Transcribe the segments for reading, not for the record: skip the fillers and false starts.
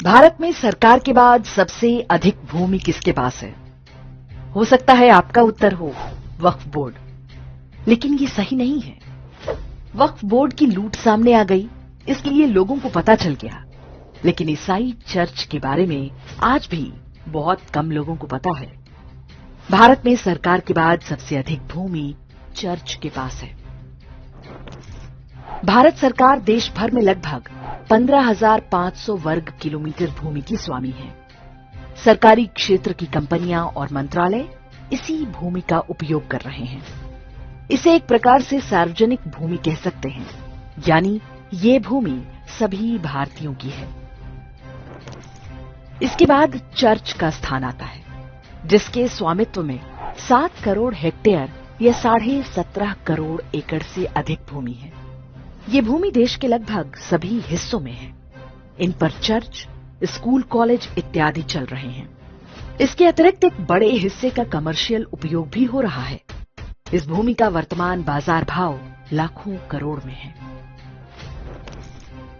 भारत में सरकार के बाद सबसे अधिक भूमि किसके पास है? हो सकता है आपका उत्तर हो वक्फ बोर्ड, लेकिन ये सही नहीं है। वक्फ बोर्ड की लूट सामने आ गई, इसलिए लोगों को पता चल गया, लेकिन ईसाई चर्च के बारे में आज भी बहुत कम लोगों को पता है। भारत में सरकार के बाद सबसे अधिक भूमि चर्च के पास है। भारत सरकार देश भर में लगभग 15,500 वर्ग किलोमीटर भूमि की स्वामी है। सरकारी क्षेत्र की कंपनियां और मंत्रालय इसी भूमि का उपयोग कर रहे हैं। इसे एक प्रकार से सार्वजनिक भूमि कह सकते हैं, यानी ये भूमि सभी भारतीयों की है। इसके बाद चर्च का स्थान आता है, जिसके स्वामित्व में 7 करोड़ हेक्टेयर या 17.5 करोड़ एकड़ से अधिक भूमि है। ये भूमि देश के लगभग सभी हिस्सों में है। इन पर चर्च, स्कूल, कॉलेज इत्यादि चल रहे हैं। इसके अतिरिक्त एक बड़े हिस्से का कमर्शियल उपयोग भी हो रहा है। इस भूमि का वर्तमान बाजार भाव लाखों करोड़ में है।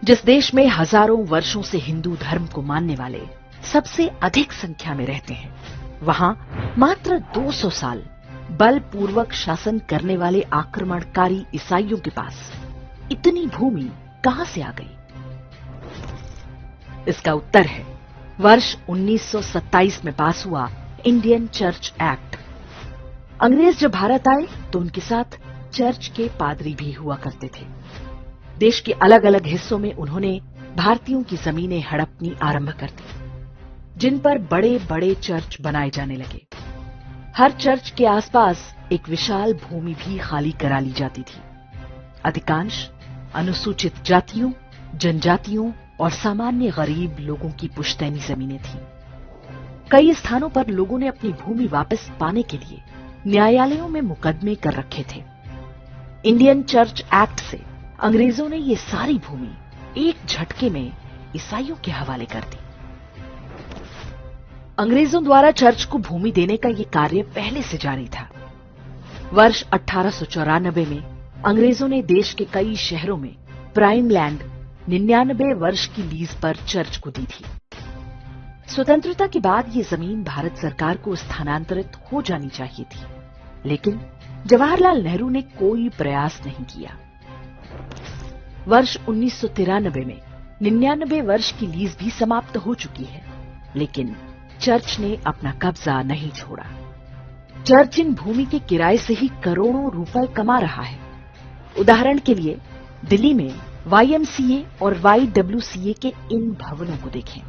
जिस देश में हजारों वर्षों से हिंदू धर्म को मानने वाले सबसे अधिक संख्या में रहते हैं, वहां मात्र 200 साल बलपूर्वक शासन करने वाले आक्रमणकारी ईसाइयों के पास इतनी भूमि कहां से आ गई? इसका उत्तर है वर्ष 1927 में पास हुआ इंडियन चर्च एक्ट। अंग्रेज जब भारत आए तो उनके साथ चर्च के पादरी भी हुआ करते थे। देश के अलग अलग हिस्सों में उन्होंने भारतीयों की जमीनें हड़पनी आरंभ कर दी, जिन पर बड़े बड़े चर्च बनाए जाने लगे। हर चर्च के आसपास एक विशाल भूमि भी खाली करा ली जाती थी। अधिकांश अनुसूचित जातियों, जनजातियों और सामान्य गरीब लोगों की पुश्तैनी जमीनें थीं। कई स्थानों पर लोगों ने अपनी भूमि वापस पाने के लिए न्यायालयों में मुकदमे कर रखे थे। इंडियन चर्च एक्ट से अंग्रेजों ने ये सारी भूमि एक झटके में ईसाइयों के हवाले कर दी। अंग्रेजों द्वारा चर्च को भूमि देने का ये कार्य पहले से जारी था। वर्ष 1894 में अंग्रेजों ने देश के कई शहरों में प्राइम लैंड 99 वर्ष की लीज पर चर्च को दी थी। स्वतंत्रता के बाद ये जमीन भारत सरकार को स्थानांतरित हो जानी चाहिए थी, लेकिन जवाहरलाल नेहरू ने कोई प्रयास नहीं किया। वर्ष 1993 में 99 वर्ष की लीज भी समाप्त हो चुकी है, लेकिन चर्च ने अपना कब्जा नहीं छोड़ा। चर्च इन भूमि के किराए से ही करोड़ों रुपए कमा रहा है। उदाहरण के लिए दिल्ली में YMCA और YWCA के इन भवनों को देखें।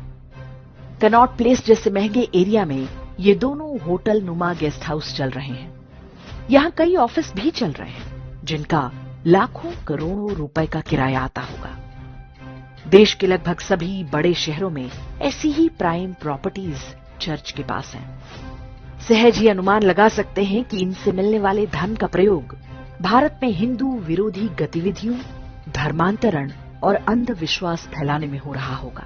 कनॉट प्लेस जैसे महंगे एरिया में ये दोनों होटल नुमा गेस्ट हाउस चल रहे हैं। यहाँ कई ऑफिस भी चल रहे हैं, जिनका लाखों करोड़ों रुपए का किराया आता होगा। देश के लगभग सभी बड़े शहरों में ऐसी ही प्राइम प्रॉपर्टीज चर्च के पास हैं। सहज ही अनुमान लगा सकते हैं कि इनसे मिलने वाले धन का प्रयोग भारत में हिंदू विरोधी गतिविधियों, धर्मांतरण और अंधविश्वास फैलाने में हो रहा होगा।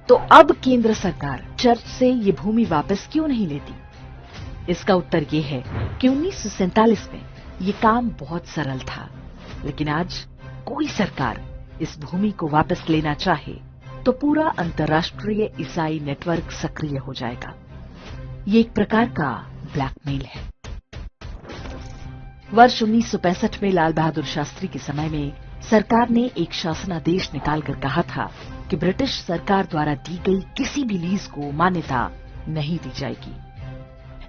तो अब केंद्र सरकार चर्च से ये भूमि वापस क्यों नहीं लेती? इसका उत्तर ये है कि 1947 में ये काम बहुत सरल था, लेकिन आज कोई सरकार इस भूमि को वापस लेना चाहे तो पूरा अंतर्राष्ट्रीय ईसाई नेटवर्क सक्रिय हो जाएगा। ये एक प्रकार का ब्लैकमेल है। वर्ष 1965 में लाल बहादुर शास्त्री के समय में सरकार ने एक शासनादेश निकालकर कहा था कि ब्रिटिश सरकार द्वारा दी गई किसी भी लीज को मान्यता नहीं दी जाएगी,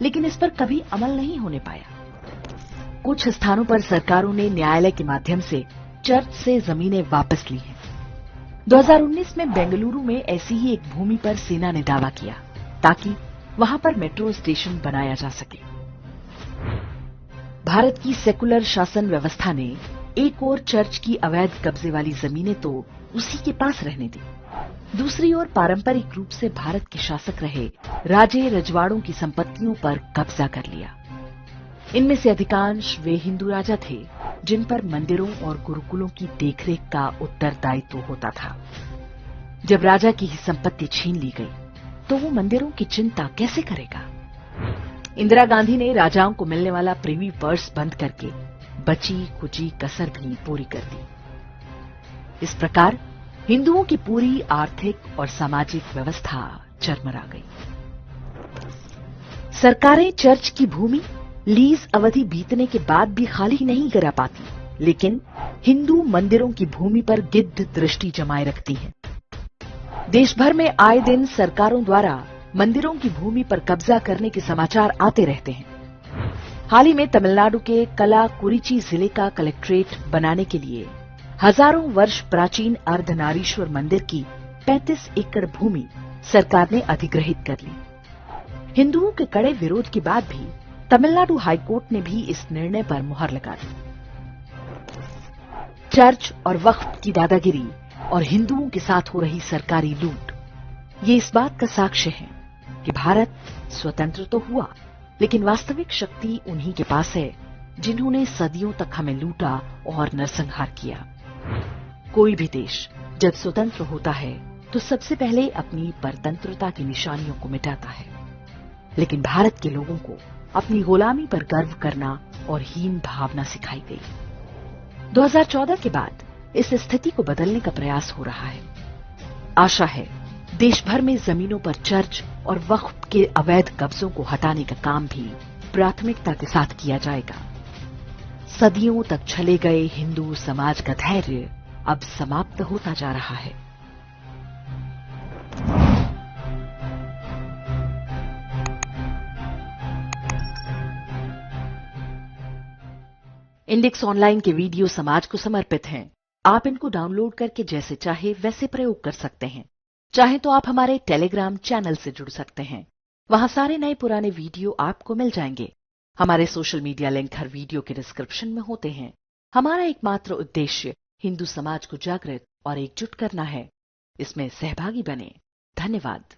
लेकिन इस पर कभी अमल नहीं होने पाया। कुछ स्थानों पर सरकारों ने न्यायालय के माध्यम से चर्च से जमीनें वापस ली हैं। 2019 में बेंगलुरु में ऐसी ही एक भूमि पर सेना ने दावा किया ताकि वहां पर मेट्रो स्टेशन बनाया जा सके। भारत की सेकुलर शासन व्यवस्था ने एक ओर चर्च की अवैध कब्जे वाली जमीनें तो उसी के पास रहने दी, दूसरी ओर पारंपरिक रूप से भारत के शासक रहे राजे रजवाड़ों की संपत्तियों पर कब्जा कर लिया। इनमें से अधिकांश वे हिंदू राजा थे जिन पर मंदिरों और गुरुकुलों की देखरेख का उत्तरदायित्व होता था। जब राजा की ही संपत्ति छीन ली गई तो वो मंदिरों की चिंता कैसे करेगा? इंदिरा गांधी ने राजाओं को मिलने वाला प्रीवी पर्स बंद करके बची कुची कसर भी पूरी कर दी। इस प्रकार हिंदुओं की पूरी आर्थिक और सामाजिक व्यवस्था चरमरा गई। सरकारें चर्च की भूमि लीज अवधि बीतने के बाद भी खाली नहीं करा पाती, लेकिन हिंदू मंदिरों की भूमि पर गिद्ध दृष्टि जमाए रखती हैं। देश भर में आए दिन सरकारों द्वारा मंदिरों की भूमि पर कब्जा करने के समाचार आते रहते हैं। हाल ही में तमिलनाडु के कलाकुरिची जिले का कलेक्ट्रेट बनाने के लिए हजारों वर्ष प्राचीन अर्धनारीश्वर मंदिर की 35 एकड़ भूमि सरकार ने अधिग्रहित कर ली। हिंदुओं के कड़े विरोध के बाद भी तमिलनाडु हाईकोर्ट ने भी इस निर्णय पर मुहर लगा दी। चर्च और वक्फ की दादागिरी और हिंदुओं के साथ हो रही सरकारी लूट, ये इस बात का साक्ष्य है कि भारत स्वतंत्र तो हुआ, लेकिन वास्तविक शक्ति उन्हीं के पास है जिन्होंने सदियों तक हमें लूटा और नरसंहार किया। कोई भी देश जब स्वतंत्र होता है तो सबसे पहले अपनी परतंत्रता की निशानियों को मिटाता है, लेकिन भारत के लोगों को अपनी गुलामी पर गर्व करना और हीन भावना सिखाई गई। 2014 के बाद इस स्थिति को बदलने का प्रयास हो रहा है। आशा है देश भर में जमीनों पर चर्च और वक्फ के अवैध कब्जों को हटाने का काम भी प्राथमिकता के साथ किया जाएगा। सदियों तक चले गए हिंदू समाज का धैर्य अब समाप्त होता जा रहा है। इंडेक्स ऑनलाइन के वीडियो समाज को समर्पित हैं। आप इनको डाउनलोड करके जैसे चाहे वैसे प्रयोग कर सकते हैं। चाहे तो आप हमारे टेलीग्राम चैनल से जुड़ सकते हैं। वहां सारे नए पुराने वीडियो आपको मिल जाएंगे। हमारे सोशल मीडिया लिंक हर वीडियो के डिस्क्रिप्शन में होते हैं। हमारा एकमात्र उद्देश्य हिंदू समाज को जागृत और एकजुट करना है। इसमें सहभागी बने। धन्यवाद।